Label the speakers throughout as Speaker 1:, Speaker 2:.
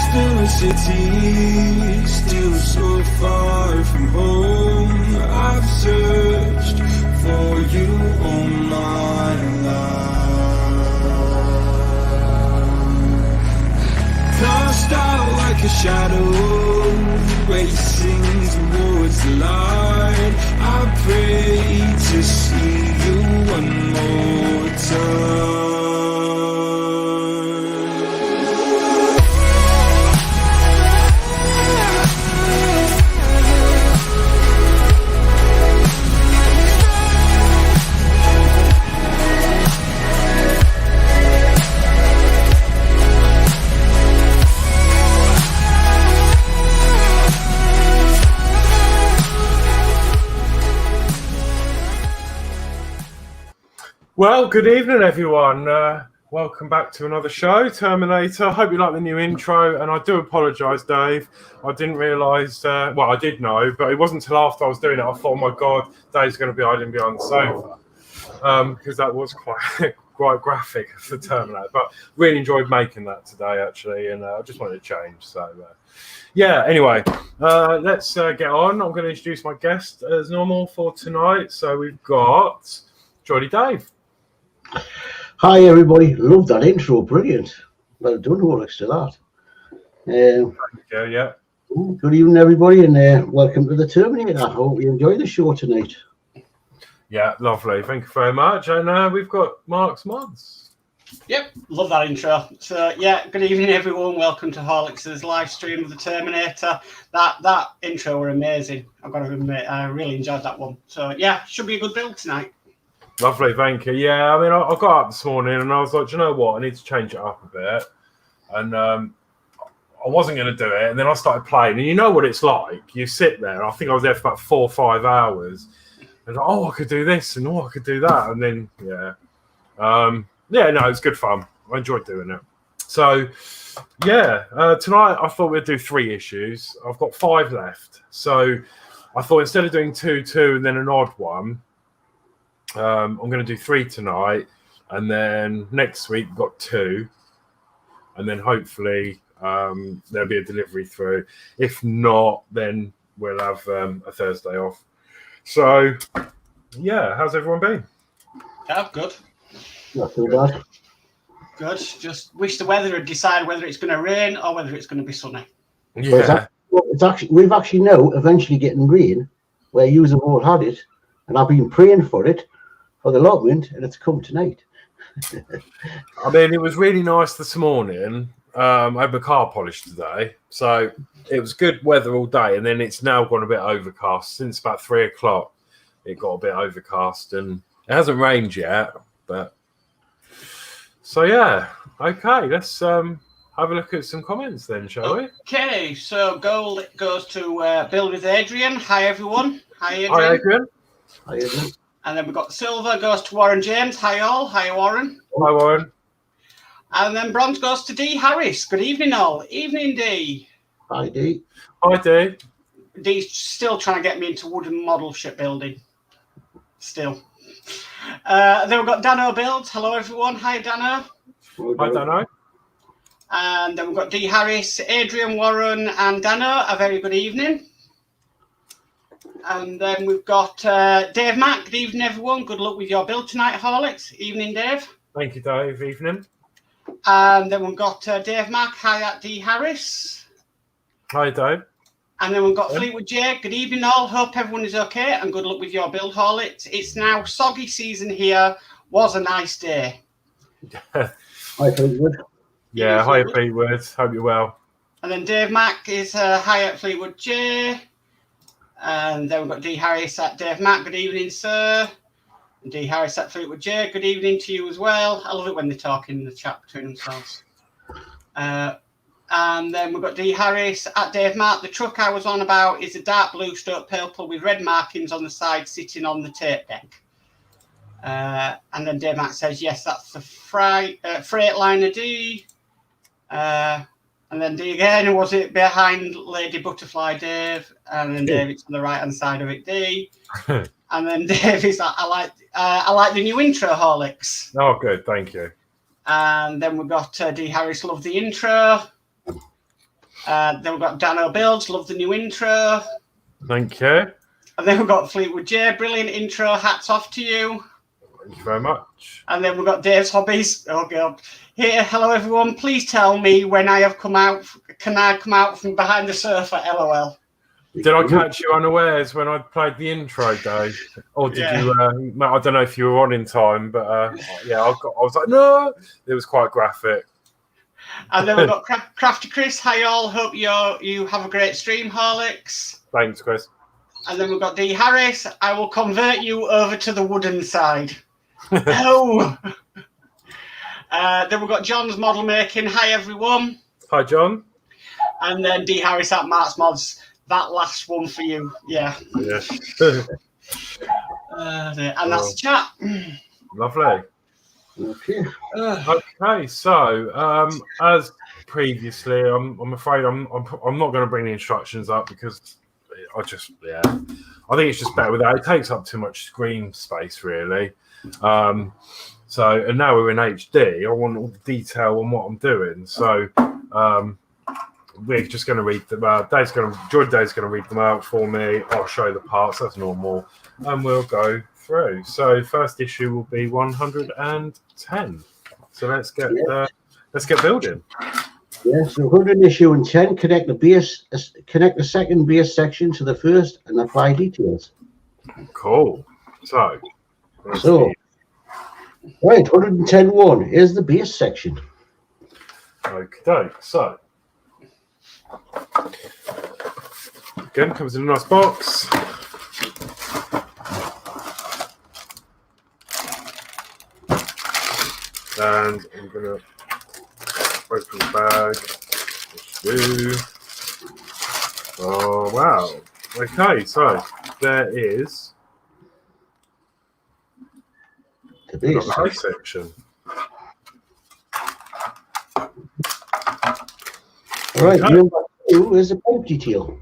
Speaker 1: Still a city, still so far from home. I've searched for you all my life. Cast out like a shadow, racing towards the light. I pray to see you one more time.
Speaker 2: Well, good evening, everyone. Welcome back to another show, Terminator. Hope you like the new intro, and I do apologise, Dave. I didn't realise, well, I did know, but it wasn't until after I was doing it, I thought, oh my God, Dave's going to be hiding behind the sofa, because that was quite graphic for Terminator. But really enjoyed making that today, actually, and I just wanted to change. So, yeah, anyway, let's get on. I'm going to introduce my guest as normal for tonight. So we've got Jolly Dave.
Speaker 3: Hi everybody, love that intro, brilliant. Well done, Horlicks, to that.
Speaker 2: Yeah.
Speaker 3: Good evening everybody, and welcome to the Terminator. I hope you enjoy the show tonight.
Speaker 2: Yeah, lovely. Thank you very much. And we've got Mark's Mods.
Speaker 4: Yep, love that intro. So yeah, good evening everyone. Welcome to Horlicks' live stream of the Terminator. That intro were amazing. I've got to admit, I really enjoyed that one. So yeah, should be a good build tonight.
Speaker 2: Lovely, thank you. Yeah, I mean, I got up this morning and I was like, do you know what? I need to change it up a bit. And I wasn't going to do it. And then I started playing. And you know what it's like. You sit there. I think I was there for about 4 or 5 hours. And like, I could do this and I could do that. And then, yeah. No, it's good fun. I enjoyed doing it. So, yeah, tonight I thought we'd do 3 issues. I've got 5 left. So I thought instead of doing 2, and then an odd one, I'm going to do 3 tonight, and then next week we've got 2, and then hopefully there'll be a delivery through. If not, then we'll have a Thursday off. So, yeah, how's everyone been?
Speaker 4: Yeah, good.
Speaker 3: Not too bad.
Speaker 4: Good. Just wish the weather had decided whether it's going to rain or whether it's going to be sunny.
Speaker 2: Yeah.
Speaker 3: We've actually now eventually getting rain where you have all had it, and I've been praying for it for the allotment, and it's come tonight.
Speaker 2: I mean, it was really nice this morning. I had my car polished today, so it was good weather all day, and then it's now gone a bit overcast. Since about 3 o'clock, it got a bit overcast, and it hasn't rained yet, but... So, yeah, okay, let's have a look at some comments then, shall we?
Speaker 4: Okay, so gold goes to Build with Adrian. Hi, everyone. Hi, Adrian.
Speaker 2: Hi, Adrian.
Speaker 3: Hi, Adrian.
Speaker 4: And then we've got silver goes to Warren James. Hi, all. Hi, Warren.
Speaker 2: Hi, Warren.
Speaker 4: And then bronze goes to D. Harris. Good evening, all. Evening, D.
Speaker 3: Hi, D.
Speaker 2: Hi, D.
Speaker 4: D's still trying to get me into wooden model shipbuilding. Still. Then we've got Dano Builds. Hello, everyone. Hi, Dano.
Speaker 2: Hi, Dano.
Speaker 4: And then we've got D. Harris, Adrian, Warren, and Dano. A very good evening. And then we've got Dave Mack. Good evening, everyone. Good luck with your build tonight, Horlicks. Evening, Dave.
Speaker 2: Thank you, Dave. Evening.
Speaker 4: And then we've got Dave Mack. Hi, at D. Harris.
Speaker 2: Hi, Dave.
Speaker 4: And then we've got Fleetwood J. Good evening, all. Hope everyone is okay, and good luck with your build, Horlicks. It's now soggy season here. Was a nice day.
Speaker 3: Hi, Fleetwood.
Speaker 2: Yeah, hi, Fleetwood. Hope you're well.
Speaker 4: And then Dave Mack is hi at Fleetwood J. And then we've got D. Harris at Dave Mack. Good evening, sir. And D. Harris at Fleetwood J. Good evening to you as well. I love it when they talk in the chat between themselves. And then we've got D. Harris at Dave Mack. The truck I was on about is a dark blue stroke purple with red markings on the side sitting on the tape deck. And then Dave Mack says, yes, that's the Freightliner D. And then D again, was it behind Lady Butterfly, Dave? And then Dave, it's on the right hand side of it, D. And then Dave is like, I like the new intro, Horlicks.
Speaker 2: Oh, good, thank you.
Speaker 4: And then we've got D. Harris, love the intro. Then we've got Dano Builds, love the new intro.
Speaker 2: Thank you.
Speaker 4: And then we've got Fleetwood J, brilliant intro, hats off to you.
Speaker 2: Thank you very much.
Speaker 4: And then we've got Dave's Hobbies. Oh, God. Here, hello, everyone. Please tell me when I have come out. Can I come out from behind the sofa? LOL.
Speaker 2: Did I catch you unawares when I played the intro, Dave? Or did you? I don't know if you were on in time, but yeah, I was like, no. It was quite graphic.
Speaker 4: And then we've got Crafty Chris. Hi, all. Hope you have a great stream, Horlicks.
Speaker 2: Thanks, Chris.
Speaker 4: And then we've got D. Harris. I will convert you over to the wooden side. No. Then we've got John's model making. Hi, everyone.
Speaker 2: Hi, John.
Speaker 4: And then D. Harris at Mark's Mods. That last one for you. Yeah.
Speaker 2: Yeah.
Speaker 4: And that's the chat.
Speaker 2: Lovely.
Speaker 3: Okay.
Speaker 2: Okay, so as previously, I'm afraid I'm not going to bring the instructions up because I think it's just better without. It takes up too much screen space, really. So, and now we're in HD. I want all the detail on what I'm doing. So, we're just going to read them out. Dave's going to read them out for me. I'll show the parts. That's normal, and we'll go through. So, first issue will be 110. So let's get building.
Speaker 3: Yeah, so 100 issue and 10 connect the second base section to the first and apply details.
Speaker 2: Cool. So,
Speaker 3: right, 110.1 is the base section.
Speaker 2: Okay, so again comes in a nice box. And I'm gonna open the bag. Oh wow. Okay, so there is
Speaker 3: The base
Speaker 2: section.
Speaker 3: All right, number 2 is a pipe detail.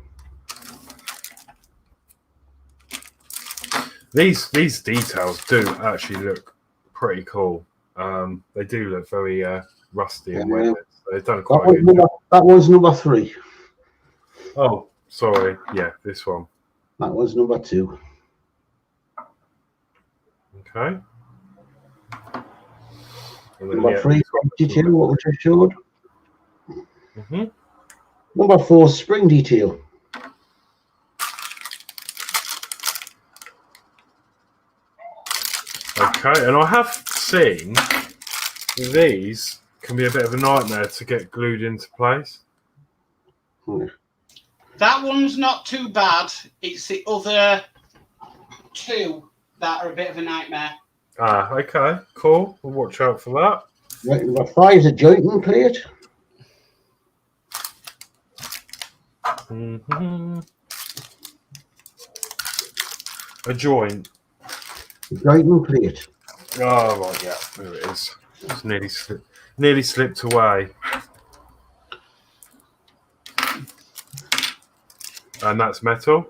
Speaker 2: These details do actually look pretty cool. They do look very rusty and wet. So they've done quite a good job.
Speaker 3: That one's number 3.
Speaker 2: Oh, sorry. Yeah, this one.
Speaker 3: That one's number 2.
Speaker 2: Okay. And then,
Speaker 3: Number 3 detail, what we just showed.
Speaker 2: Mm-hmm.
Speaker 3: Number 4 spring detail.
Speaker 2: Okay, and I have seen these can be a bit of a nightmare to get glued into place.
Speaker 4: That one's not too bad. It's the other 2 that are a bit of a nightmare.
Speaker 2: Ah, okay, cool. We'll watch out for that.
Speaker 3: Right, number 5 is a jointing plate.
Speaker 2: Mm-hmm. A joint.
Speaker 3: Jointing plate.
Speaker 2: Oh, right, yeah, there it is. It's nearly slipped away. And that's metal.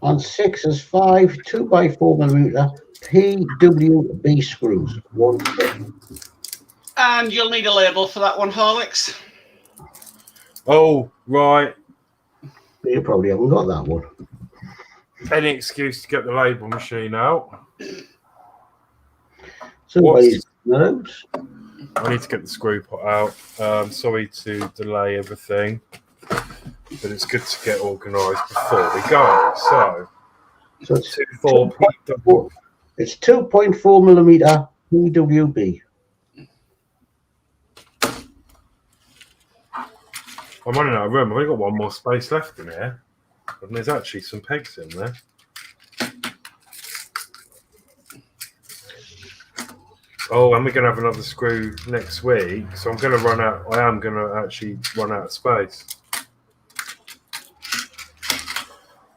Speaker 3: On 6 is 5 2x4mm PWB screws. 1 foot.
Speaker 4: And you'll need a label for that one, Horlicks.
Speaker 2: Oh, right.
Speaker 3: You probably haven't got that one.
Speaker 2: Any excuse to get the label machine out.
Speaker 3: Somebody's out.
Speaker 2: I need to get the screw pot out. Sorry to delay everything, but it's good to get organised before we go. So
Speaker 3: it's
Speaker 2: 2.4
Speaker 3: It's 2.4mm PWB.
Speaker 2: I'm running out of room. I've only got one more space left in here, and there's actually some pegs in there. Oh, and we're going to have another screw next week, so I'm going to run out. I am going to actually run out of space.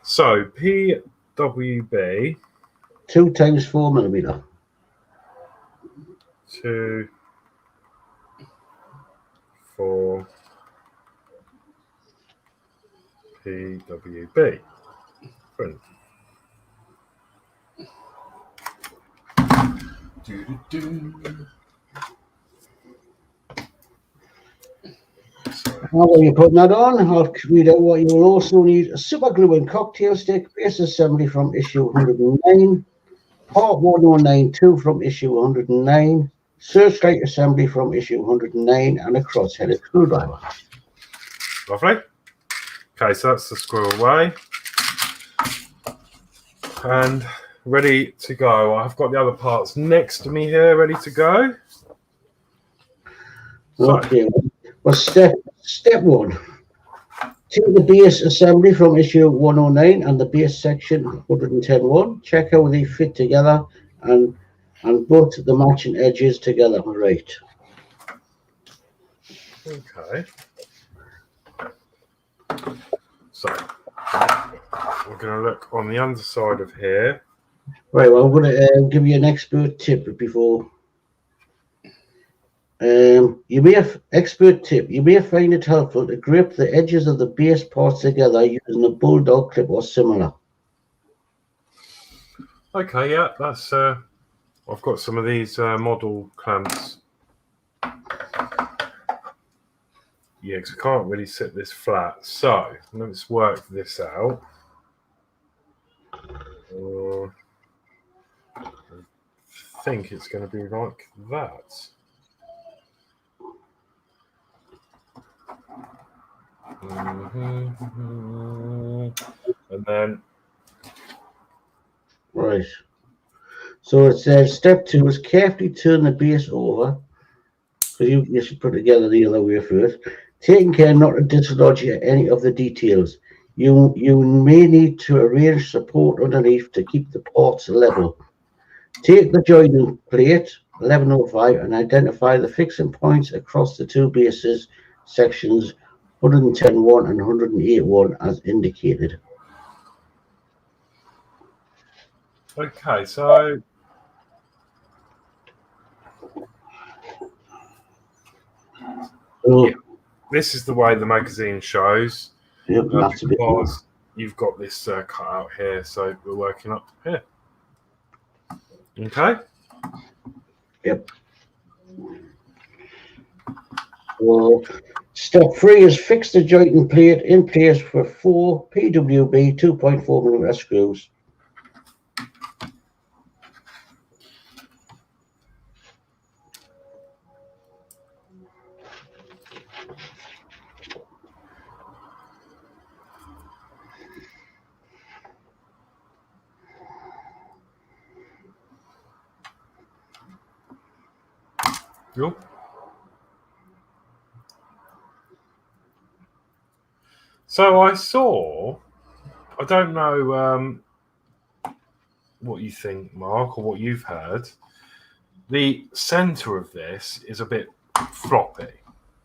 Speaker 2: So PWB
Speaker 3: 2 times 4mm.
Speaker 2: 2, 4 PWB. Brilliant.
Speaker 3: While you're putting that on, I'll read out what you will also need: a super glue and cocktail stick, base assembly from issue 109, part 1092 from issue 109, searchlight assembly from issue 109, and a cross-headed screwdriver.
Speaker 2: Lovely. Okay, so that's the squirrel away. And ready to go. I've got the other parts next to me here, ready to go.
Speaker 3: Okay, well, step one. Take the base assembly from issue 109 and the base section 110.1. Check how they fit together and put the matching edges together. Right.
Speaker 2: Okay. So we're going to look on the underside of here.
Speaker 3: Right, well, I'm going to give you an expert tip before. You may find it helpful to grip the edges of the base parts together using a bulldog clip or similar.
Speaker 2: Okay, yeah, that's. I've got some of these model clamps. Yeah, because I can't really sit this flat. So let's work this out. I think it's going to be like that. And then
Speaker 3: right. So it says step 2 is carefully turn the base over. So you should put it together the other way first. Taking care not to dislodge any of the details. You may need to arrange support underneath to keep the parts level. Take the joining plate 1105 and identify the fixing points across the two bases sections 110.1 and 108.1 as indicated.
Speaker 2: okay, so yeah, this is the way the magazine shows.
Speaker 3: Yep, that's a bit more.
Speaker 2: Because you've got this cut out here, so we're working up here. Okay.
Speaker 3: Yep. So step 3 is fix the jointing plate in place for 4 PWB 2.4mm screws.
Speaker 2: Cool. So I don't know what you think, Mark, or what you've heard. The centre of this is a bit floppy.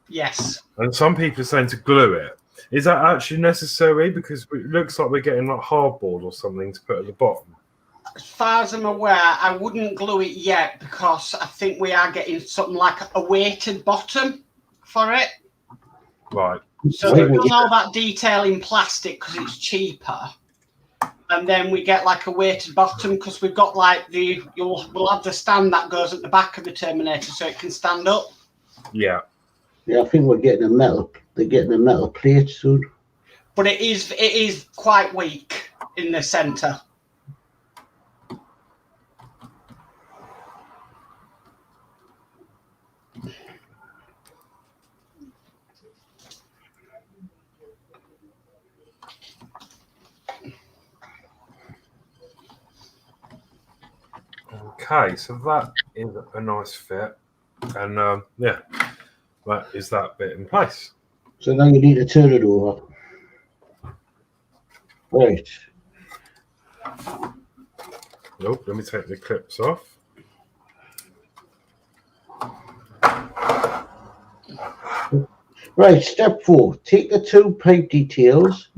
Speaker 4: Yes.
Speaker 2: And some people are saying to glue it. Is that actually necessary? Because it looks like we're getting like hardboard or something to put at the bottom.
Speaker 4: As far as I'm aware, I wouldn't glue it yet because I think we are getting something like a weighted bottom for it.
Speaker 2: Right.
Speaker 4: So they've done all that detail in plastic because it's cheaper. And then we get like a weighted bottom because we've got like we'll have the stand that goes at the back of the Terminator so it can stand up.
Speaker 2: Yeah.
Speaker 3: Yeah, I think they're getting a metal plate soon.
Speaker 4: But it is quite weak in the centre.
Speaker 2: Okay, so that is a nice fit. And yeah, that is that bit in place.
Speaker 3: So now you need to turn it over. Right.
Speaker 2: Nope, let me take the clips off.
Speaker 3: Right, step 4. Take the two pipe details,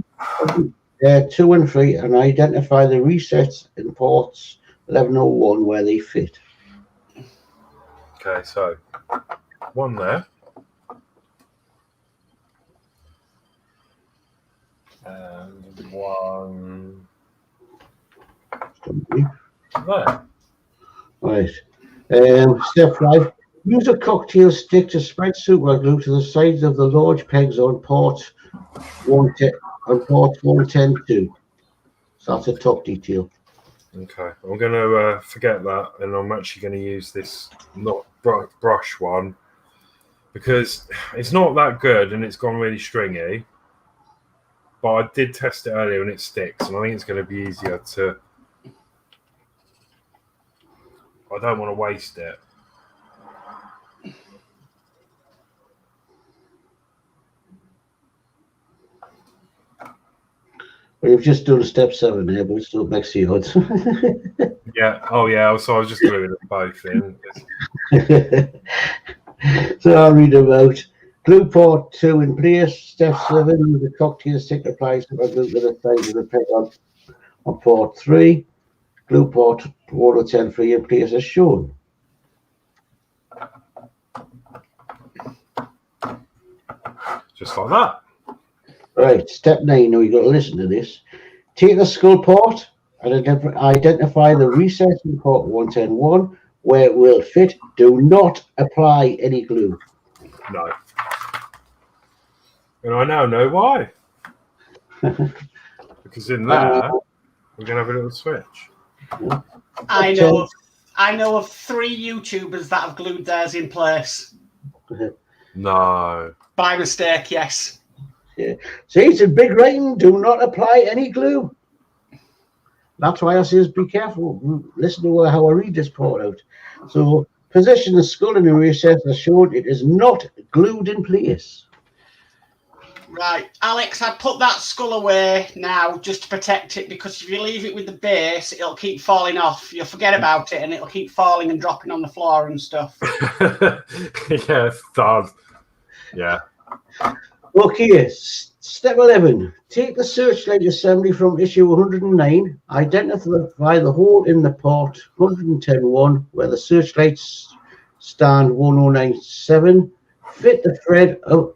Speaker 3: 2 and 3, and identify the resets in ports 1101 where they fit.
Speaker 2: Okay, so one there. And one there.
Speaker 3: Right. Step 5. Use a cocktail stick to spread super glue to the sides of the large pegs on port 110-2. So that's a top detail.
Speaker 2: Okay, I'm going to forget that, and I'm actually going to use this not brush one because it's not that good and it's gone really stringy. But I did test it earlier and it sticks, and I think it's going to be easier to. I don't want to waste it.
Speaker 3: Well, you've just done step 7 there, but it's still makes the odds.
Speaker 2: Yeah. Oh, yeah. So I was just gluing them both in.
Speaker 3: So I'll read them out. Glue port 2 in place. Step 7, use a cocktail stick apply super glue to the sides of the peg on port 3. Glue port 110-3 in place as shown.
Speaker 2: Just like that.
Speaker 3: Right, step 9. Now you've got to listen to this. Take the skull port and identify the recess in port 110-1 where it will fit. Do not apply any glue.
Speaker 2: No. And I now know why. Because in there, we're going to have a little switch.
Speaker 4: I know of 3 YouTubers that have glued theirs in place.
Speaker 2: No.
Speaker 4: By mistake, yes.
Speaker 3: Yeah. See, it's a big writing. Do not apply any glue. That's why I says be careful. Listen to how I read this part out. So, position the skull in the recess as shown. It is not glued in place.
Speaker 4: Right, Alex, I put that skull away now just to protect it, because if you leave it with the base, it'll keep falling off. You'll forget about it and it'll keep falling and dropping on the floor and stuff.
Speaker 2: Yeah, it does. Yeah.
Speaker 3: Okay, step 11. Take the searchlight assembly from issue 109. Identify the hole in the port 110-1 where the searchlights stand 1097. Fit the thread of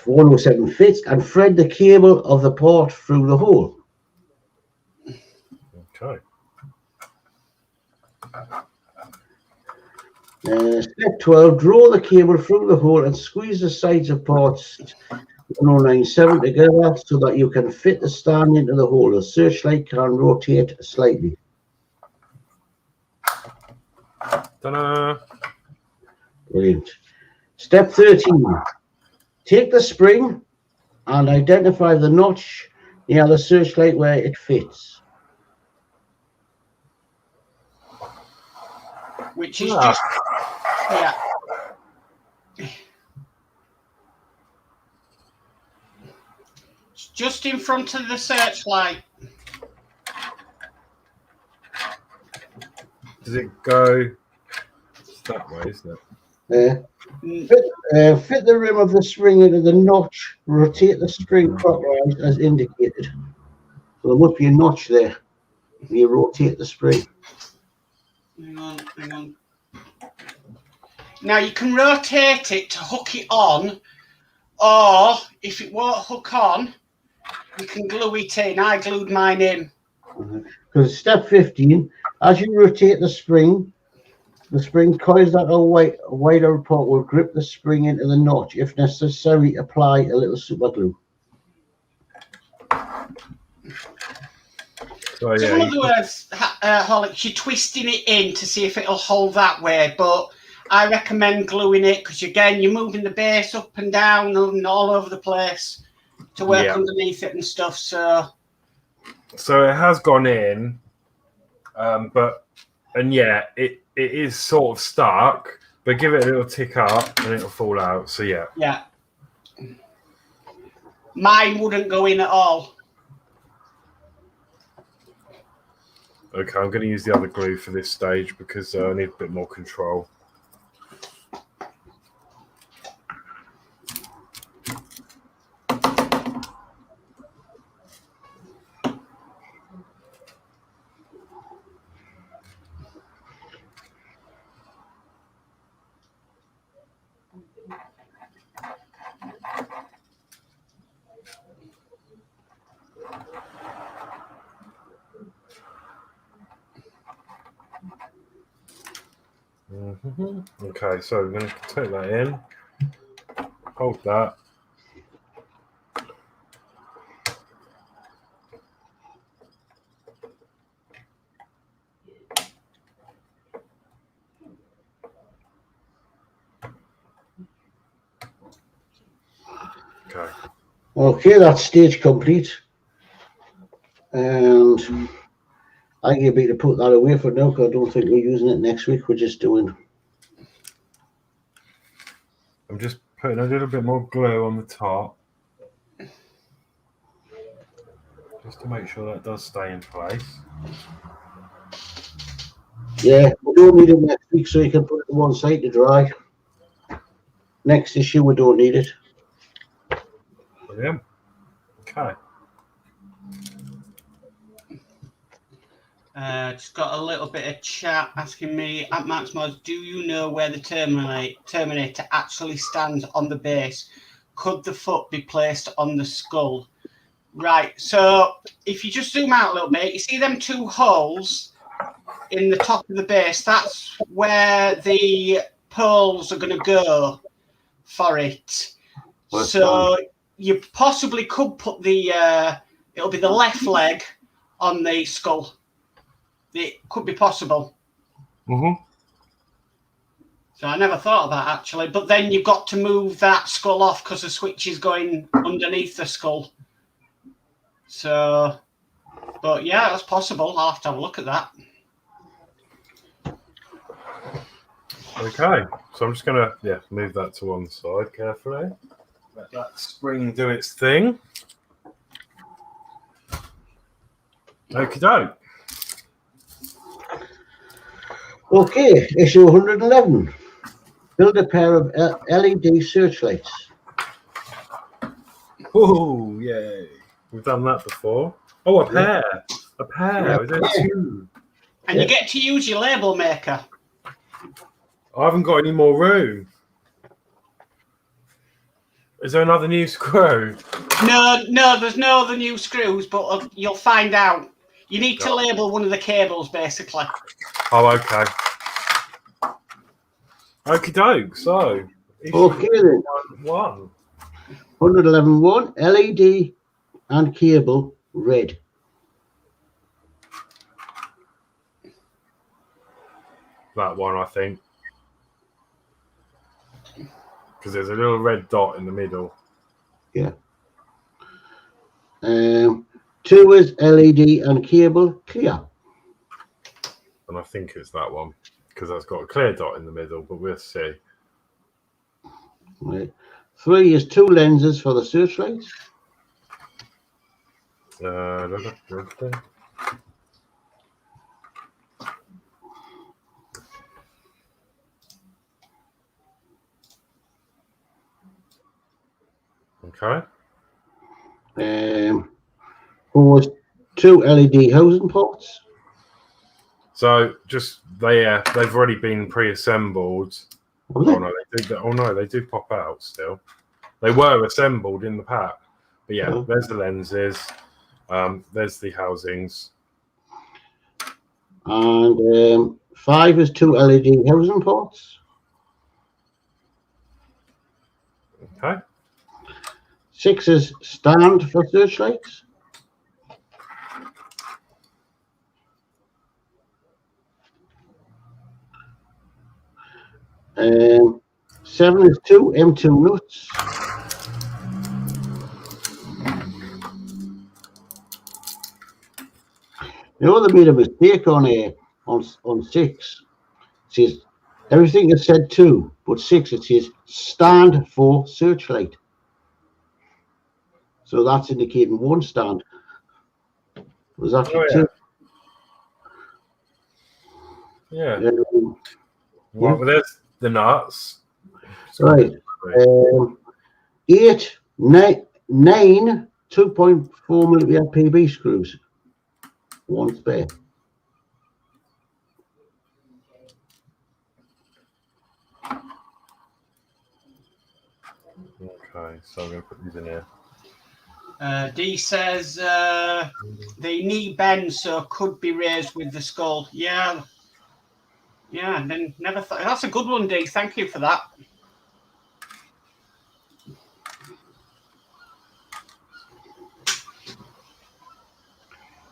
Speaker 3: 107 fits and thread the cable of the port through the hole.
Speaker 2: Okay.
Speaker 3: Step 12, draw the cable through the hole and squeeze the sides of ports 1097 together so that you can fit the stand into the hole. The searchlight can rotate slightly.
Speaker 2: Ta-da.
Speaker 3: Brilliant. Step 13, take the spring and identify the notch near the searchlight where it fits.
Speaker 4: Which is just, yeah. It's just in front of the searchlight.
Speaker 2: Does it go that way, isn't it?
Speaker 3: Fit the rim of the spring into the notch. Rotate the spring clockwise as indicated. So there must be a notch there. You rotate the spring.
Speaker 4: Hang on. Now you can rotate it to hook it on, or if it won't hook on, you can glue it in. I glued mine in.
Speaker 3: Because step 15, as you rotate the spring coils that are wider apart will grip the spring into the notch. If necessary, apply a little super glue.
Speaker 2: So,
Speaker 4: So
Speaker 2: yeah,
Speaker 4: in other words, Horlicks, you're twisting it in to see if it'll hold that way, but I recommend gluing it because, again, you're moving the base up and down and all over the place to work underneath it and stuff. So
Speaker 2: it has gone in, it is sort of stuck, but give it a little tick up and it'll fall out. So, yeah.
Speaker 4: Yeah. Mine wouldn't go in at all.
Speaker 2: Okay, I'm going to use the other glue for this stage because I need a bit more control. Okay, so we're going to take that in. Hold that. Okay.
Speaker 3: Okay, that's stage complete. And I can be to put that away for now because I don't think we're using it next week. We're just doing.
Speaker 2: I'm just putting a little bit more glue on the top. Just to make sure that does stay in place.
Speaker 3: Yeah, we don't need it next week, so you can put it to one side to dry. Next issue, we don't need it.
Speaker 2: Brilliant. Okay.
Speaker 4: Just got a little bit of chat asking me at Maximus, do you know where the Terminator actually stands on the base? Could the foot be placed on the skull? Right, so if you just zoom out a little bit, you see them two holes in the top of the base? That's where the pearls are going to go for it. So you possibly could put the, it'll be the left leg on the skull. It could be possible. So I never thought of that, actually. But then you've got to move that skull off because the switch is going underneath the skull. So, but yeah, that's possible. I'll have to have a look at that.
Speaker 2: Okay, so I'm just going to move that to one side carefully. Let that spring do its thing. Okie doke.
Speaker 3: Okay, issue 111. Build a pair of LED searchlights.
Speaker 2: Oh, yay. We've done that before. Oh, a pair. A pair.
Speaker 3: Yeah.
Speaker 2: There's two.
Speaker 4: And you get to use your label maker.
Speaker 2: I haven't got any more room. Is there another new screw?
Speaker 4: No, there's no other new screws, but you'll find out. You need to label one of the cables, basically.
Speaker 2: Oh, okay. Okie doke. So,
Speaker 3: Okay then. 111.1 LED and cable red.
Speaker 2: That one, I think. Because there's a little red dot in the middle.
Speaker 3: Yeah. 2 is LED and cable clear.
Speaker 2: And I think it's that one. Because that's got a clear dot in the middle, but we'll see.
Speaker 3: Right. 3 is 2 lenses for the searchlights.
Speaker 2: Okay.
Speaker 3: 4 is 2 LED housing ports.
Speaker 2: So just they've already been pre-assembled.
Speaker 3: Oh, they?
Speaker 2: They do pop out still. They were assembled in the pack. But yeah, there's the lenses. There's the housings.
Speaker 3: And 5 is 2 LED housing ports.
Speaker 2: Okay.
Speaker 3: 6 is stand for searchlights. And 7 is 2 M2 nuts. You know, they made a mistake on 6. It says everything is said 2, but 6 it says stand for searchlight. So that's indicating 1 stand. Was that 2?
Speaker 2: Yeah. Well, there's the nuts.
Speaker 3: Right. 8, 9, 2.4mm PB screws. 1 spare.
Speaker 2: Okay, so I'm going to put these in here.
Speaker 4: D says the knee bends, so could be raised with the skull. Yeah, Yeah, and then never thought. That's a good one, Dee. Thank you for that.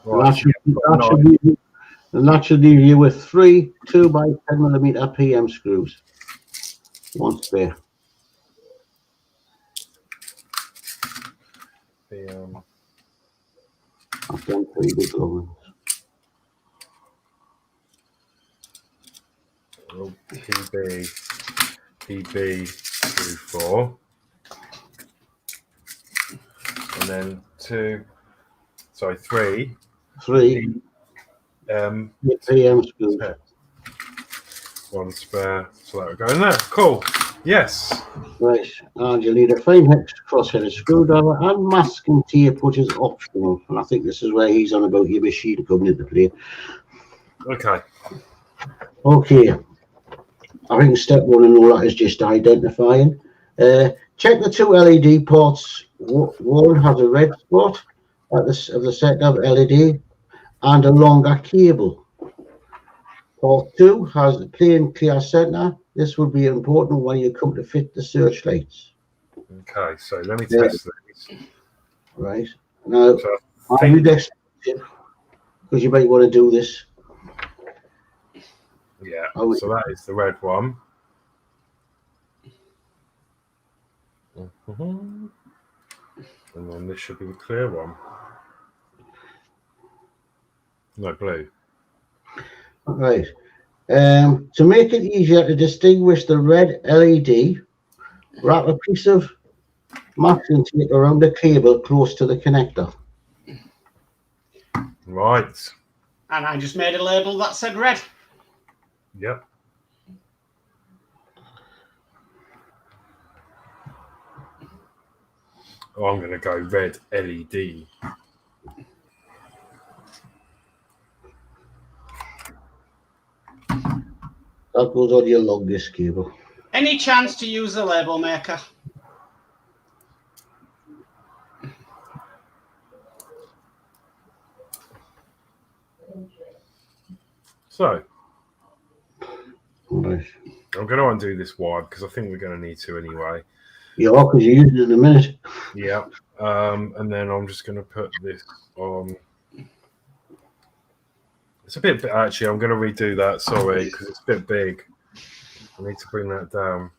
Speaker 2: Right,
Speaker 3: that should leave you with 3 2x10mm PM screws. One spare. I've done pretty good ones.
Speaker 2: PB 4, and then 3
Speaker 3: PM screws.
Speaker 2: One spare, so that will go in there. Cool. Yes.
Speaker 3: Right, and you'll need a fine hex cross-headed screwdriver and masking tape, which is optional. And I think this is where he's on about your machine coming into play.
Speaker 2: Okay.
Speaker 3: Okay. I think step 1 and all that is just identifying. Check the 2 LED ports. One has a red spot at the set of LED and a longer cable. Port 2 has a plain clear center. This will be important when you come to fit the searchlights.
Speaker 2: Okay, so let me test these.
Speaker 3: Right. Now,
Speaker 2: So
Speaker 3: I would expect, because you might want to do this.
Speaker 2: Yeah, so that is the red one. And then this should be the clear one. No, blue.
Speaker 3: Right. To make it easier to distinguish the red LED, wrap a piece of masking tape around the cable close to the connector.
Speaker 2: Right.
Speaker 4: And I just made a label that said red.
Speaker 2: Yep. Oh, I'm going to go red LED.
Speaker 3: That goes on your longest cable.
Speaker 4: Any chance to use the label maker?
Speaker 2: So,
Speaker 3: Right.
Speaker 2: I'm going to undo this wire because I think we're going to need to anyway.
Speaker 3: Yeah, because you're using it in a minute.
Speaker 2: Yeah. And then I'm just going to put this on. It's a bit, actually, I'm going to redo that, sorry, because it's a bit big. I need to bring that down.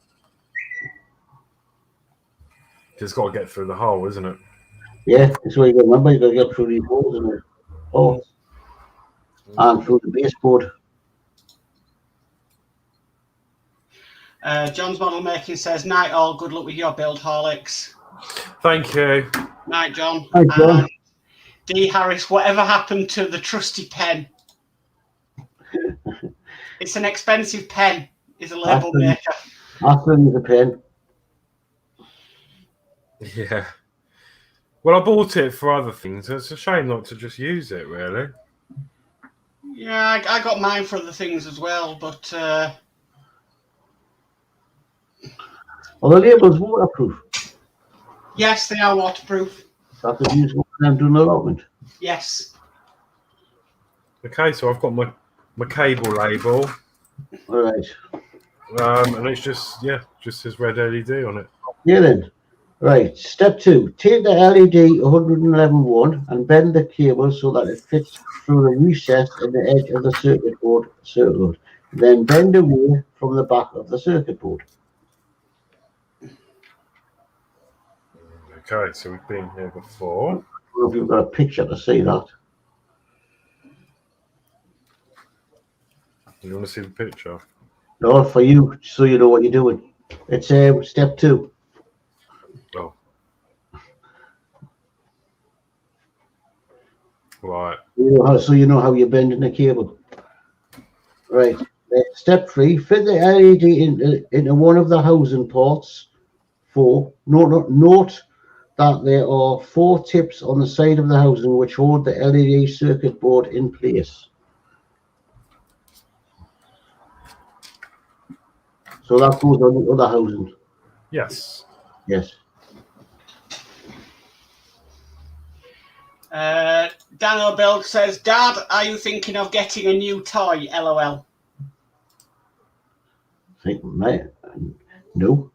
Speaker 2: It's got to get through the hole, isn't it?
Speaker 3: Yeah, that's what you got to remember. You got to get through these holes in the ports and through the baseboard.
Speaker 4: John's Model Making says, night all, good luck with your build, Horlicks.
Speaker 2: Thank you.
Speaker 4: Night, John.
Speaker 3: Hi, John.
Speaker 4: D. Harris, whatever happened to the trusty pen? It's an expensive pen. It's a label maker.
Speaker 3: After the pen.
Speaker 2: Yeah. Well, I bought it for other things. It's a shame not to just use it, really.
Speaker 4: Yeah, I got mine for other things as well, but...
Speaker 3: Well, the label's waterproof.
Speaker 4: yes, they are waterproof.
Speaker 3: So I could use one when I'm doing allotment.
Speaker 4: Yes.
Speaker 2: Okay, so I've got my cable label.
Speaker 3: All right.
Speaker 2: And it's just says red LED on it.
Speaker 3: Yeah, then. Right. Step 2. Take the LED 111.1 and bend the cable so that it fits through the recess in the edge of the circuit board. Then bend away from the back of the circuit board.
Speaker 2: Okay, so we've been here before.
Speaker 3: I don't know if you've got a picture to see that.
Speaker 2: You want to see the picture?
Speaker 3: No, for you, so you know what you're doing. It's step 2.
Speaker 2: Oh. Right.
Speaker 3: So you know how you're bending the cable. Right. Step 3. Fit the LED into one of the housing ports. 4. Note that there are 4 tips on the side of the housing which hold the LED circuit board in place. So that goes on the other housing.
Speaker 2: Yes.
Speaker 3: Yes.
Speaker 4: Dan O'Bill says, Dad, are you thinking of getting a new toy? LOL.
Speaker 3: Think, mate, no.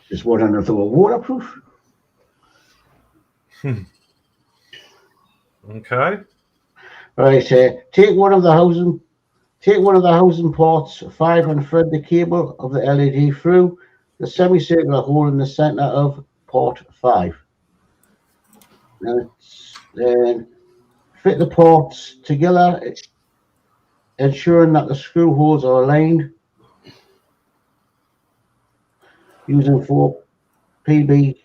Speaker 3: Just wondering if they were waterproof.
Speaker 2: Okay.
Speaker 3: Right, take one of the housing ports 5 and thread the cable of the LED through the semicircular hole in the center of port 5. Then fit the ports together, ensuring that the screw holes are aligned using 4 PB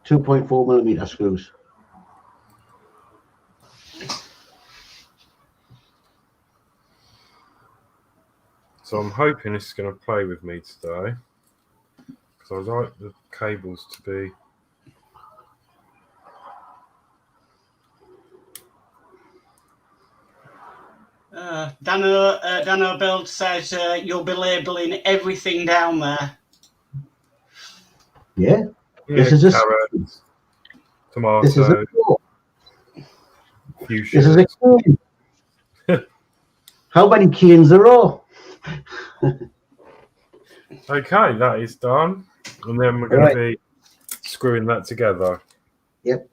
Speaker 3: 2.4mm screws.
Speaker 2: So I'm hoping this is going to play with me today, because I like the cables to be.
Speaker 4: Dano Build says you'll be labelling everything down there.
Speaker 3: Yeah,
Speaker 2: Yeah,
Speaker 3: this is a
Speaker 2: carrots, tomato,
Speaker 3: this is a
Speaker 2: fuchsias.
Speaker 3: this is a cane. How many canes are all?
Speaker 2: Okay, that is done, and then we're going to be screwing that together.
Speaker 3: Yep.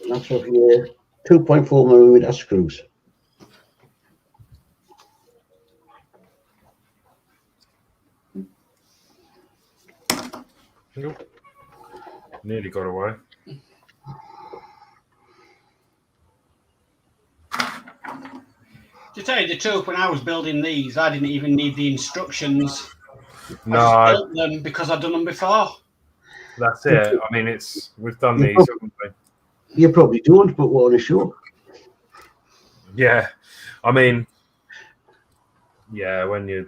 Speaker 3: That's of your 2.4mm screws.
Speaker 2: Nope. Nearly got away.
Speaker 4: To tell you the truth, when I was building these, I didn't even need the instructions.
Speaker 2: No,
Speaker 4: I just built them because I'd done them before.
Speaker 2: that's it. I mean, we've done these, haven't we?
Speaker 3: You probably don't, but we're on a show.
Speaker 2: Yeah, I mean, yeah, when you're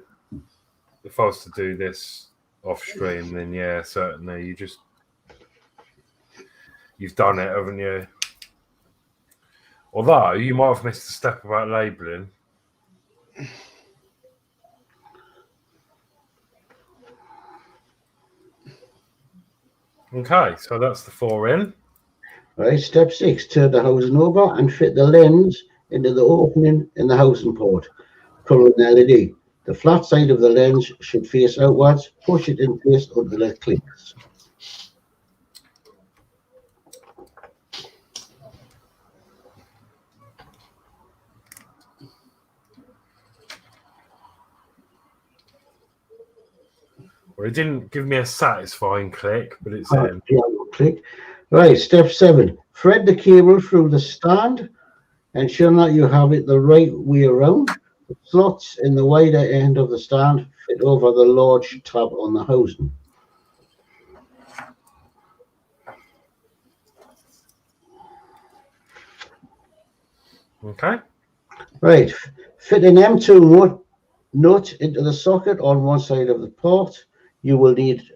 Speaker 2: forced to do this off stream, then yeah, certainly you've done it, haven't you? Although you might have missed a step about labelling. Okay, so that's the 4 in.
Speaker 3: Right, step 6, turn the housing over and fit the lens into the opening in the housing port, covering the LED. The flat side of the lens should face outwards. Push it in place until it clicks.
Speaker 2: Well, it didn't give me a satisfying click, but it's in.
Speaker 3: Click. Right, step 7, thread the cable through the stand, ensuring that you have it the right way around. The slots in the wider end of the stand fit over the large tab on the housing.
Speaker 2: Okay.
Speaker 3: Right, fit an M2 nut into the socket on one side of the port. You will need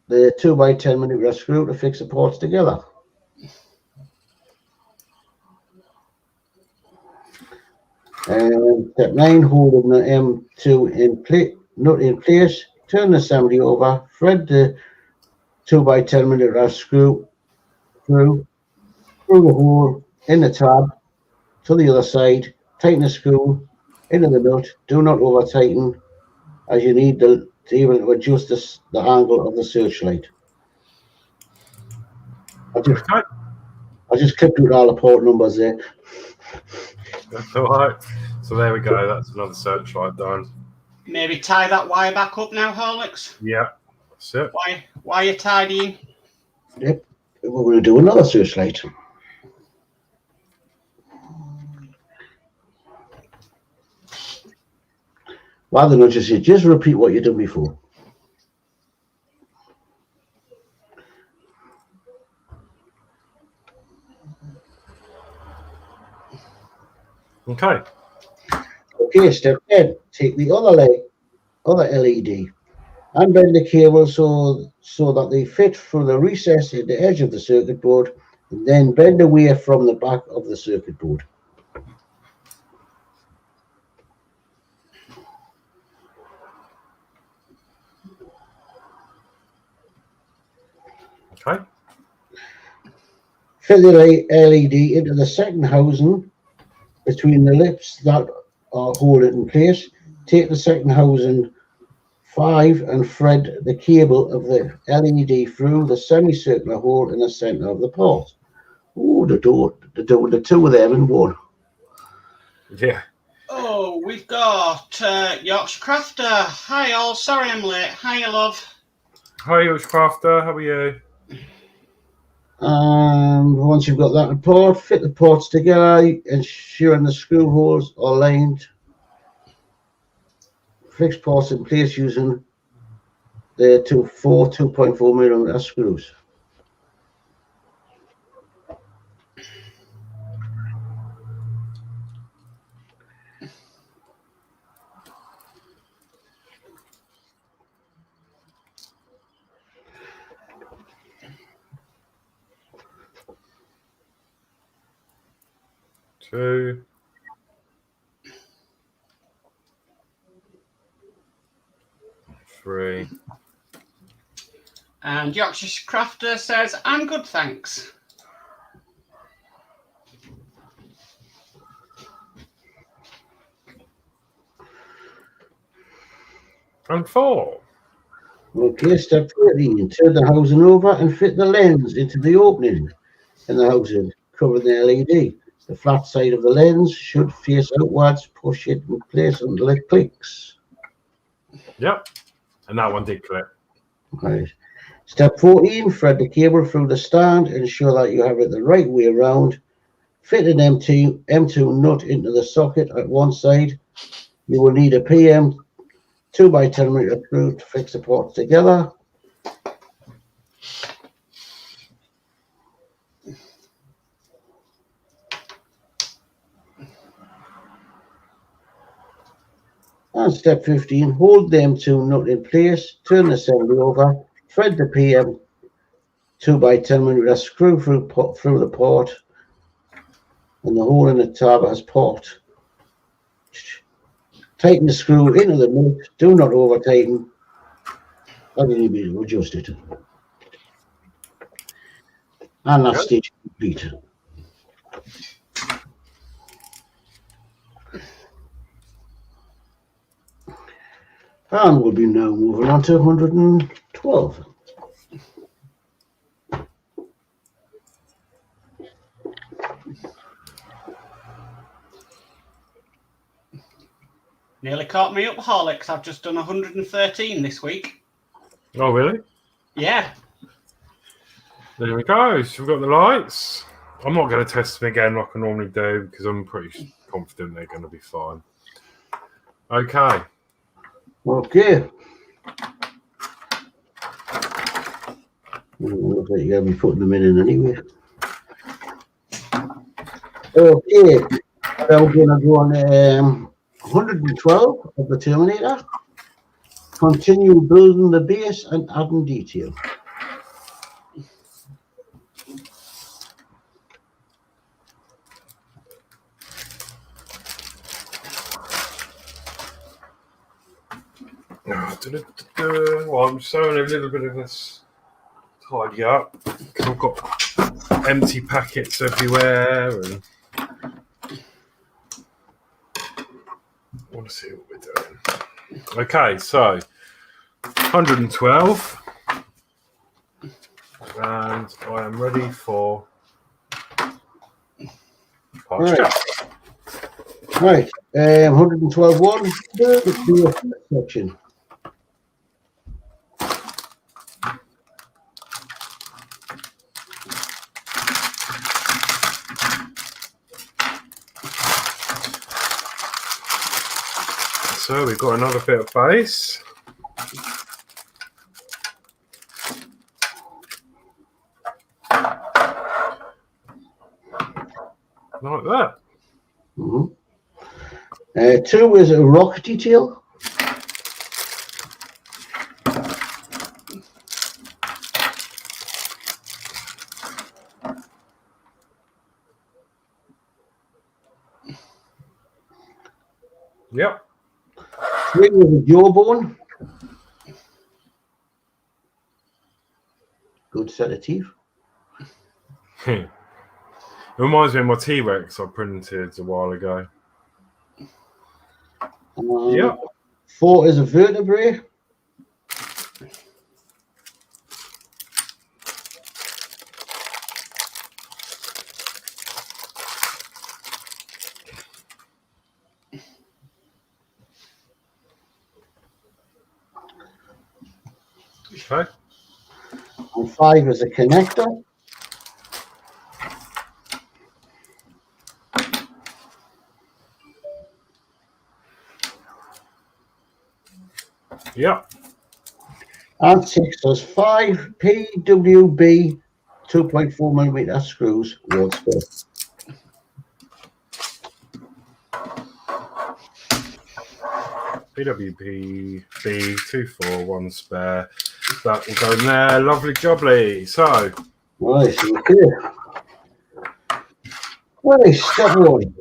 Speaker 3: the 2x10mm screw to fix the ports together. Step 9, holding the M2 nut in place, turn the assembly over, thread the 2x10mm screw through the hole in the tab to the other side, tighten the screw into the nut, do not over tighten as you need to be able to adjust the angle of the searchlight. I just clicked with all the port numbers there.
Speaker 2: That's all right. So there we go. That's another searchlight done.
Speaker 4: Maybe tie that wire back up now, Horlicks.
Speaker 2: Yeah, that's it.
Speaker 4: Why are you tidying?
Speaker 3: Yep, we're going to do another searchlight. Rather than just repeat what you've done before.
Speaker 2: Okay.
Speaker 3: Okay, step 10. Take the other LED, and bend the cable so that they fit through the recess in the edge of the circuit board, and then bend away from the back of the circuit board.
Speaker 2: Okay.
Speaker 3: Fit the LED into the second housing between the lips that are holding it in place. Take the second housing 5 and thread the cable of the LED through the semicircular hole in the center of the port. Oh, the two of them in one.
Speaker 2: Yeah.
Speaker 4: Oh, we've got Yorkshire Crafter. Hi all, sorry I'm late. Hiya, love.
Speaker 2: Hi, Crafter. How are you?
Speaker 3: Once you've got that port, fit the ports together, ensuring the screw holes are lined. Fix ports in place using the 2.4 mm screws.
Speaker 2: Two. Three.
Speaker 4: And Yorkshire Crafter says, I'm good, thanks.
Speaker 2: And 4.
Speaker 3: Okay, step 13. Turn the housing over and fit the lens into the opening in the housing, covering the LED. The flat side of the lens should face outwards. Push it in place until it clicks.
Speaker 2: Yep. And that one did click.
Speaker 3: Right. Step 14. Thread the cable through the stand. Ensure that you have it the right way around. Fit an M2 nut into the socket at one side. You will need a PM 2x10mm screw to fix the ports together. And step 15, hold the M2 nut in place, turn the assembly over, thread the PM 2x10mm screw through the port, and the hole in the tab has port. Tighten the screw into the nut, do not over tighten, and you need to adjust it. And that's stage complete. And we'll be now moving on to 112.
Speaker 4: Nearly caught me up, Horlicks. I've just done 113 this week.
Speaker 2: Oh, really?
Speaker 4: Yeah.
Speaker 2: There we go. So we've got the lights. I'm not going to test them again like I normally do because I'm pretty confident they're going to be fine. Okay.
Speaker 3: Okay. Looks like you're going to be putting them in anyway. Okay. Now we're going to go on 112 of the Terminator. Continue building the base and adding detail.
Speaker 2: Well, I'm showing a little bit of this tidy up because I've got empty packets everywhere and I want to see what we're doing. Okay, so 112 and I am ready for part two.
Speaker 3: Right, 112.1, the section.
Speaker 2: So we've got another bit of base. Like that.
Speaker 3: Mm-hmm. 2 is a rock detail.
Speaker 2: Yep.
Speaker 3: 3 is a jawbone. Good set of teeth.
Speaker 2: reminds me of my T-Rex I printed a while ago. Yeah.
Speaker 3: 4 is a vertebrae.
Speaker 2: Okay.
Speaker 3: And 5 is a connector.
Speaker 2: Yeah.
Speaker 3: And 6 is 5 PWB 2.4mm screws, one spare.
Speaker 2: PWP B241 spare. That will go in there. Lovely jubbly. So,
Speaker 3: Right, okay. Right, step 1.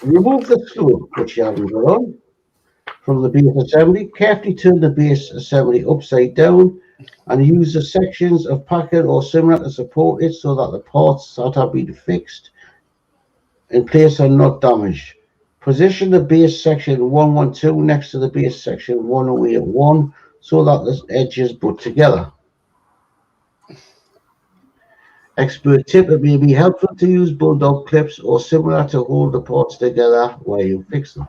Speaker 3: Remove the screw, which you haven't got on, from the base assembly. Carefully turn the base assembly upside down and use the sections of packet or similar to support it so that the parts that have been fixed in place are not damaged. Position the base section 112 next to the base section 1081 so that the edges butt together. Expert tip: it may be helpful to use bulldog clips or similar to hold the parts together while you fix them.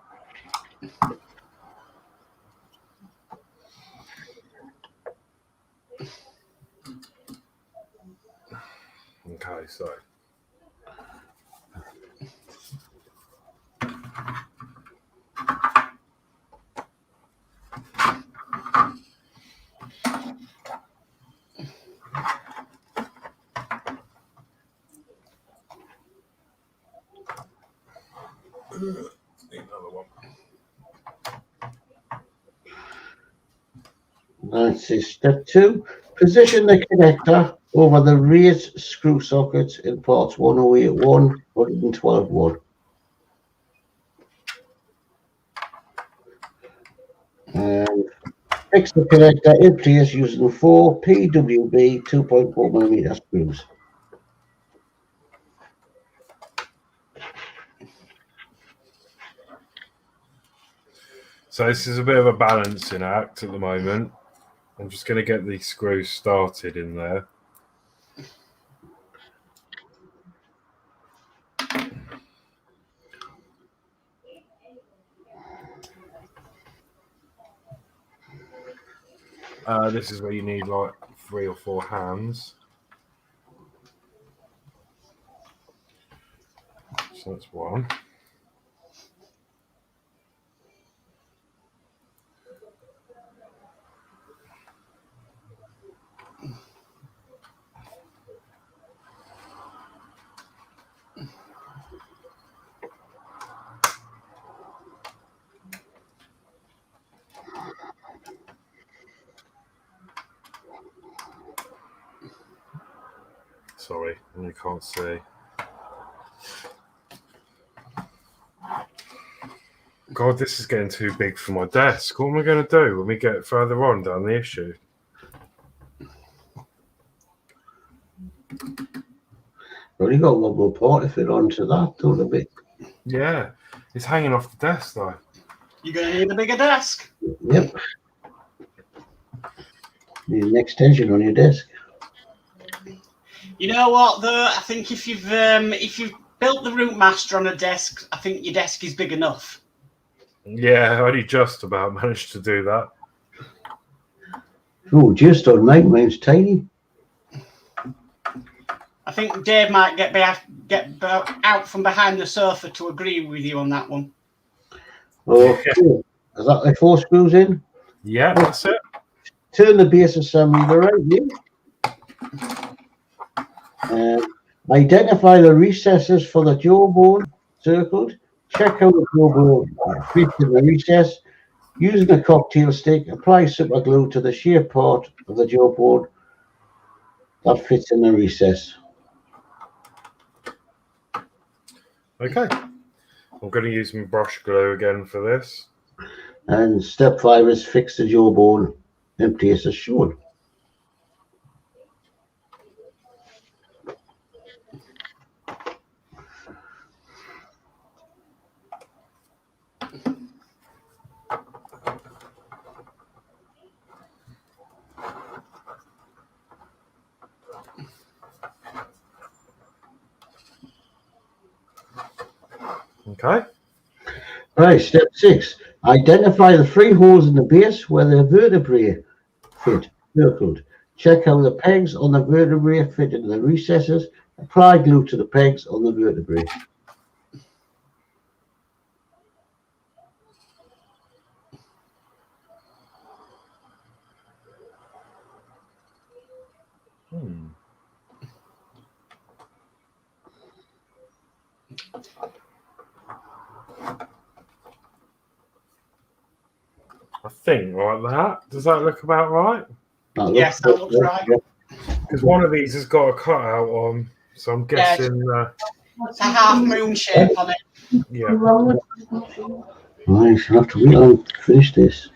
Speaker 2: okay, so. Another one.
Speaker 3: That's it. Step 2. Position the connector over the raised screw sockets in parts 1081, 112, and fix the connector in place using 4 PWB 2.4mm screws.
Speaker 2: So this is a bit of a balancing act at the moment. I'm just going to get these screws started in there. This is where you need like 3 or 4 hands. So that's one. Sorry, you can't see. God, this is getting too big for my desk. What am I going to do when we get further on down the issue?
Speaker 3: Well, you got one more part to fit onto that, don't a bit.
Speaker 2: Yeah, it's hanging off the desk though.
Speaker 4: You're going to need a bigger desk.
Speaker 3: Yep. Need an extension on your desk.
Speaker 4: You know what, though? I think if you've built the Routemaster on a desk, I think your desk is big enough.
Speaker 2: Yeah, I only just about managed to do that.
Speaker 3: Oh, just on mine. Mine's tiny.
Speaker 4: I think Dave might get out from behind the sofa to agree with you on that one.
Speaker 3: Okay. Is that the 4 screws in?
Speaker 2: Yeah, that's it.
Speaker 3: Turn the base assembly the right way. Identify the recesses for the jawbone circled. Check how the jawbone fits in the recess. Using a cocktail stick, apply super glue to the shear part of the jawbone that fits in the recess.
Speaker 2: Okay. I'm going to use my brush glue again for this.
Speaker 3: And step 5 is fix the jawbone in place as shown.
Speaker 2: Okay.
Speaker 3: Right, step 6. Identify the 3 holes in the base where the vertebrae fit, circled. Check how the pegs on the vertebrae fit into the recesses. Apply glue to the pegs on the vertebrae.
Speaker 2: I think like that. Does that look about right?
Speaker 4: Yes, that looks right.
Speaker 2: Because one of these has got a cutout on, so I'm guessing.
Speaker 4: It's a half moon shape on it.
Speaker 2: Yeah.
Speaker 3: Right, I'll have to wait and finish this.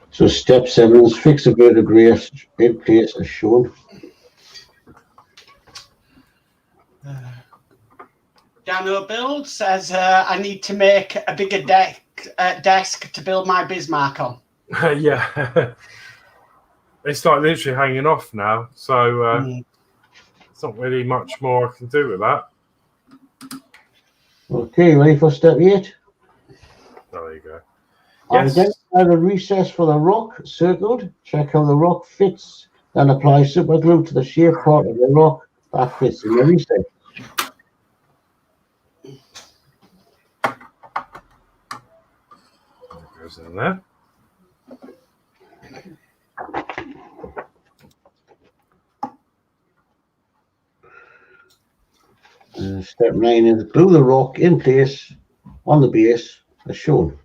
Speaker 3: So step 7 is fix the vertebrae in place as shown.
Speaker 4: Dano Build says, I need to make a bigger desk to build my Bismarck on.
Speaker 2: Yeah. It's like literally hanging off now, so it's not really much more I can do with that.
Speaker 3: Okay, ready for step 8?
Speaker 2: There you go. Yes.
Speaker 3: Identify the recess for the rock, circled. Check how the rock fits. Then apply super glue to the shape part of the rock that fits in the recess.
Speaker 2: That goes in there.
Speaker 3: Step 9 is glue the rock in place on the base as shown.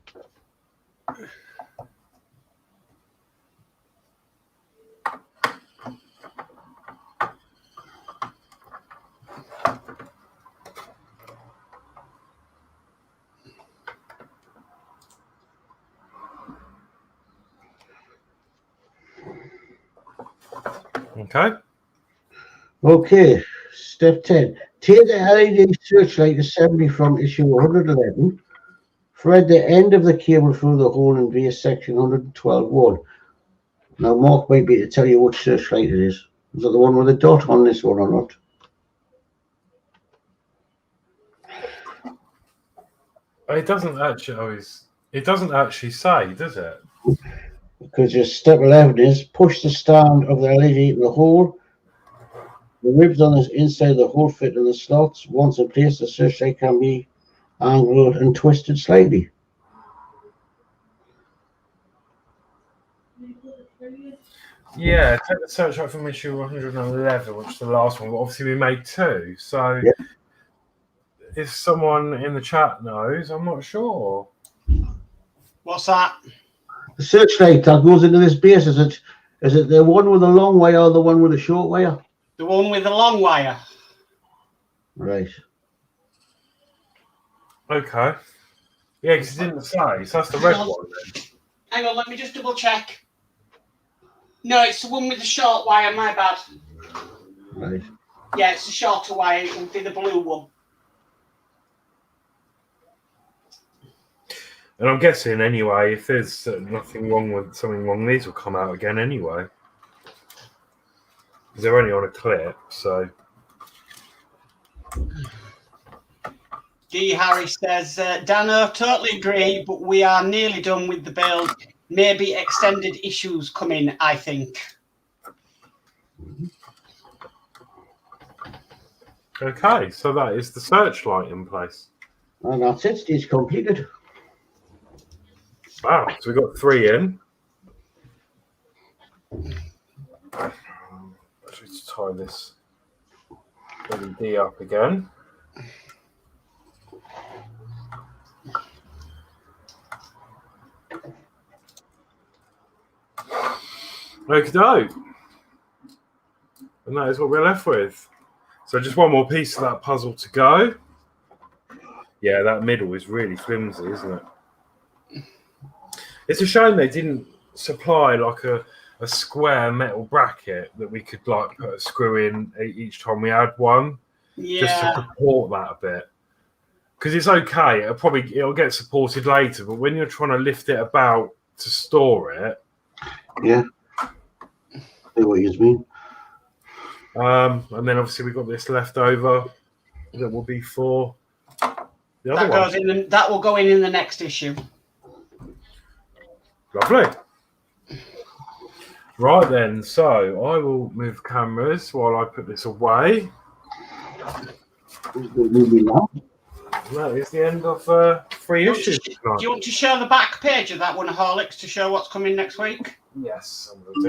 Speaker 2: Okay.
Speaker 3: Okay, step 10. Take the LED searchlight assembly from issue 111. Thread the end of the cable through the hole in base section 112.1. Now, Mark might be able to tell you which searchlight it is. Is it the one with a dot on this one or not?
Speaker 2: It doesn't actually always. It doesn't actually say, does it?
Speaker 3: Because your step 11 is push the stand of the LED in the hole. The ribs on the inside of the hole fit in the slots. Once in place, the searchlight can be angled and twisted slightly.
Speaker 2: Yeah, take the searchlight from issue 111, which is the last one. But obviously, we made 2. So,
Speaker 3: Yeah.
Speaker 2: If someone in the chat knows, I'm not sure.
Speaker 4: What's that?
Speaker 3: The searchlight that goes into this base, is it the one with the long wire or the one with the short wire?
Speaker 4: The one with the long wire.
Speaker 3: Right.
Speaker 2: Okay. Yeah, because it didn't say. So that's the red one then.
Speaker 4: Hang on, let me just double check. No, it's the one with the short wire, my bad.
Speaker 3: Right.
Speaker 4: Yeah, it's the shorter wire. It would be the blue one.
Speaker 2: And I'm guessing anyway, if there's nothing wrong with something wrong, these will come out again anyway. Because they're only on a clip, so.
Speaker 4: D. Harris says, Dano, totally agree, but we are nearly done with the build. Maybe extended issues coming, I think.
Speaker 2: Okay, so that is the searchlight in place.
Speaker 3: And that's it. Stage completed.
Speaker 2: Wow, so we've got 3 in. Let's tie this LED up again. Okey-doke. And that is what we're left with. So just one more piece of that puzzle to go. Yeah, that middle is really flimsy, isn't it? It's a shame they didn't supply like a square metal bracket that we could like put a screw in each time we had one, just to support that a bit. Because it's okay, it'll get supported later, but when you're trying to lift it about to store it,
Speaker 3: yeah, I see what you mean.
Speaker 2: And then obviously we've got this left over that will be for the other one.
Speaker 4: That will go in the next issue.
Speaker 2: Lovely. Right then, so I will move cameras while I put this away. That is the end of 3 issues.
Speaker 4: Do you want to show the back page of that one, Horlicks, to show what's coming next week?
Speaker 2: Yes, I'm going to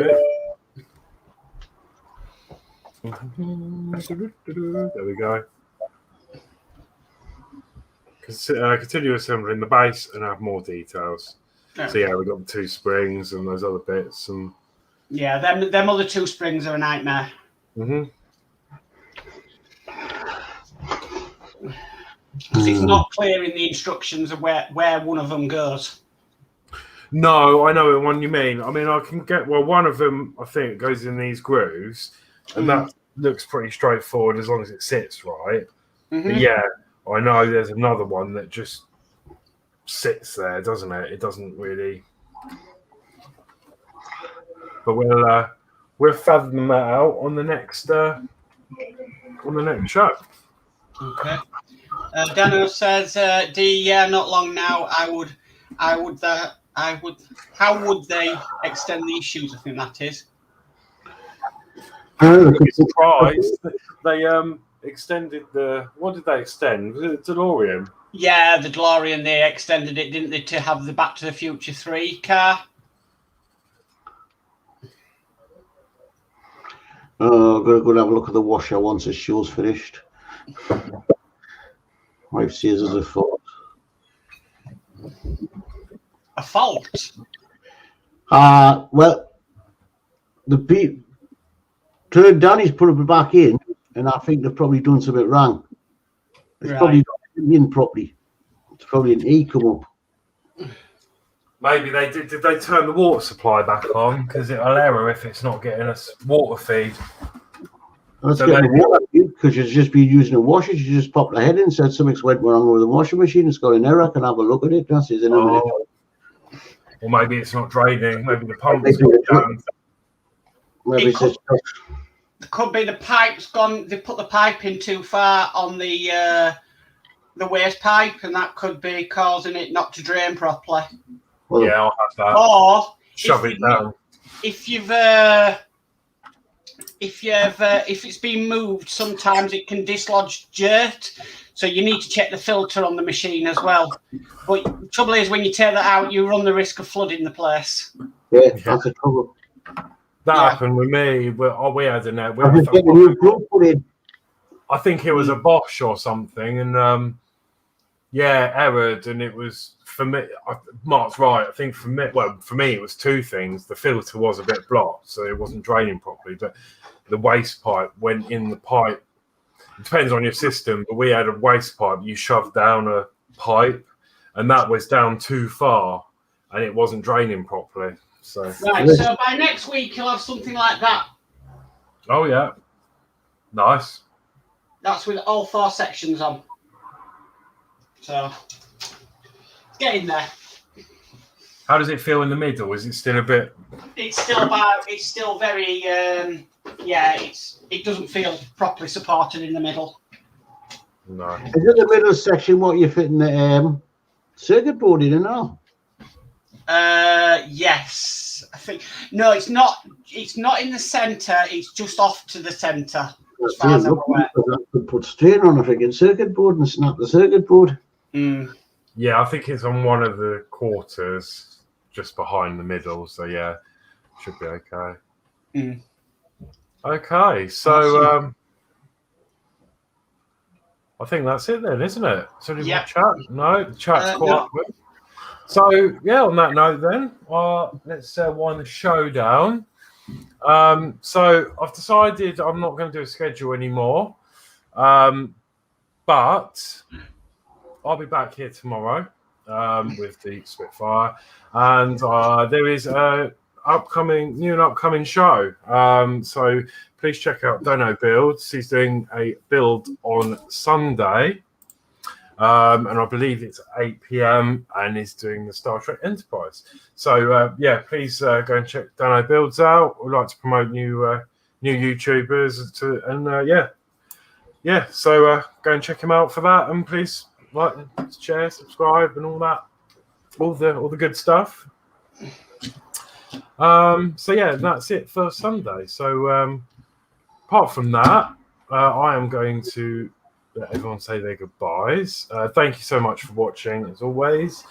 Speaker 2: do it. There we go. Continue assembling the base and have more details. Oh. So yeah, we've got the 2 springs and those other bits. And
Speaker 4: yeah, them other 2 springs are a nightmare.
Speaker 2: Mm-hmm.
Speaker 4: Because it's not clear in the instructions of where one of them goes.
Speaker 2: No, I know what one you mean. I mean, I can get one of them. I think goes in these grooves, and that looks pretty straightforward as long as it sits right. Mm-hmm. But yeah, I know there's another one that just sits there, doesn't it? It doesn't really. But we'll fathom that out on the next show.
Speaker 4: Okay. Dano says, not long now. How would they extend the issues? I think that is.
Speaker 2: I'm surprised they extended what did they extend? Was it the DeLorean?
Speaker 4: Yeah, the DeLorean, they extended it, didn't they, to have the Back to the Future 3 car?
Speaker 3: Oh, I've got to go and have a look at the washer once the show's finished. Wife sees as a fault.
Speaker 4: A fault?
Speaker 3: Well, Danny's put it back in, and I think they've probably done something wrong. It's probably not in properly. It's probably an E come up.
Speaker 2: Maybe they did. Did they turn the water supply back on? Because it'll error if it's not getting us water feed.
Speaker 3: Let's get the water because you've just been using a washer. You just popped the head in and said something's went wrong with the washing machine. It's got an error. I can have a look at it. That's it.
Speaker 2: Or maybe it's not draining. Maybe the pump's down.
Speaker 3: Maybe it
Speaker 4: could be the pipe's gone. They put the pipe in too far on the waste pipe, and that could be causing it not to drain properly.
Speaker 2: Well, yeah, I'll have that.
Speaker 4: Or
Speaker 2: shove it down.
Speaker 4: If it's been moved, sometimes it can dislodge dirt, so you need to check the filter on the machine as well. But the trouble is, when you tear that out, you run the risk of flooding the place.
Speaker 3: Yeah, that's the trouble.
Speaker 2: That happened with me. We had a net. I think it was a Bosch or something, and errored, and it was for me. Mark's right. I think for me, it was 2 things. The filter was a bit blocked, so it wasn't draining properly, but the waste pipe went in the pipe. It depends on your system, but we had a waste pipe. You shoved down a pipe, and that was down too far, and it wasn't draining properly. So
Speaker 4: so by next week you'll have something like that.
Speaker 2: Oh yeah, nice.
Speaker 4: That's with all 4 sections on. So get in there.
Speaker 2: How does it feel in the middle? Is it still a bit?
Speaker 4: It's still very. It doesn't feel properly supported in the middle.
Speaker 2: No.
Speaker 3: Is it the middle section what you're fitting the circuit board in now?
Speaker 4: Yes, I think. No, it's not. It's not in the centre. It's just off to the centre. As far as I'm aware.
Speaker 3: I could put strain on a freaking circuit board and snap the circuit board.
Speaker 4: Mm.
Speaker 2: Yeah, I think it's on one of the quarters, just behind the middle. So yeah, should be okay.
Speaker 4: Mm.
Speaker 2: Okay, so I think that's it then, isn't it? So did we chat? No, the chat's quite quick. So yeah, on that note then, let's wind the show down. So I've decided I'm not going to do a schedule anymore, but I'll be back here tomorrow with the Spitfire, and there is a new and upcoming show. So please check out Dono Builds. He's doing a build on Sunday. And I believe it's 8 p.m. and he's doing the Star Trek Enterprise. So please go and check Dono Builds out. We'd like to promote new YouTubers So go and check him out for that, and please like, share, subscribe, and all that, all the good stuff. That's it for Sunday. So apart from that, I am going to let everyone say their goodbyes. Thank you so much for watching, as always.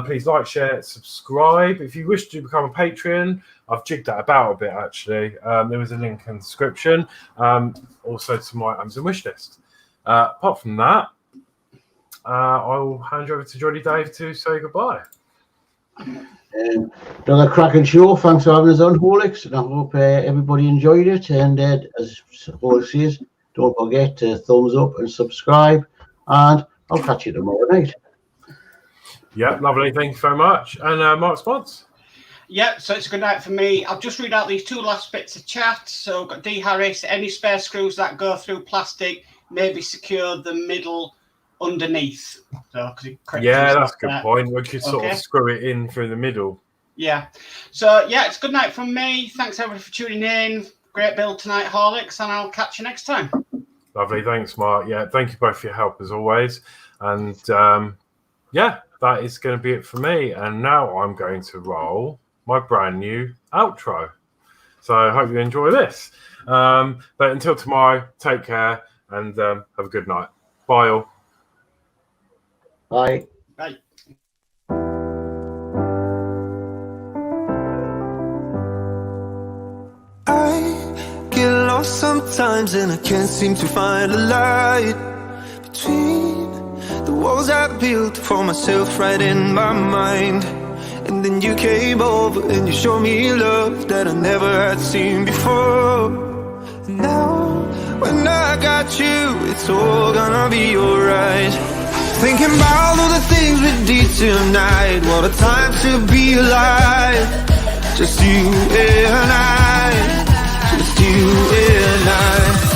Speaker 2: Please like, share, subscribe. If you wish to become a Patreon, I've jigged that about a bit, actually. There was a link in the description. Also to my Amazon wish list. Apart from that, I will hand you over to Jolly Dave to say goodbye.
Speaker 3: Another cracking show. Thanks for having us on, Horlicks, and I hope everybody enjoyed it. And as Horlicks says, don't forget to thumbs up and subscribe, and I'll catch you tomorrow night.
Speaker 2: Yeah, lovely. Thank you very much. And Mark Spons.
Speaker 4: Yeah, so it's a good night for me. I'll just read out these two last bits of chat. So got D Harris, any spare screws that go through plastic, maybe secure the middle underneath. So,
Speaker 2: that's a good point. We could sort of screw it in through the middle.
Speaker 4: Yeah. So it's a good night from me. Thanks everybody for tuning in. Great build tonight, Horlicks, and I'll catch you next time.
Speaker 2: Lovely. Thanks, Mark. Yeah, thank you both for your help, as always. And that is going to be it for me. And now I'm going to roll my brand new outro. So I hope you enjoy this. But until tomorrow, take care and have a good night. Bye all.
Speaker 3: Bye.
Speaker 4: Bye.
Speaker 1: I get lost sometimes and I can't seem to find a light between the walls I built for myself right in my mind. And then you came over and you showed me love that I never had seen before. And now when I got you, it's all gonna be alright. Thinking about all the things we did tonight. What a time to be alive. Just you and I. Just you and I.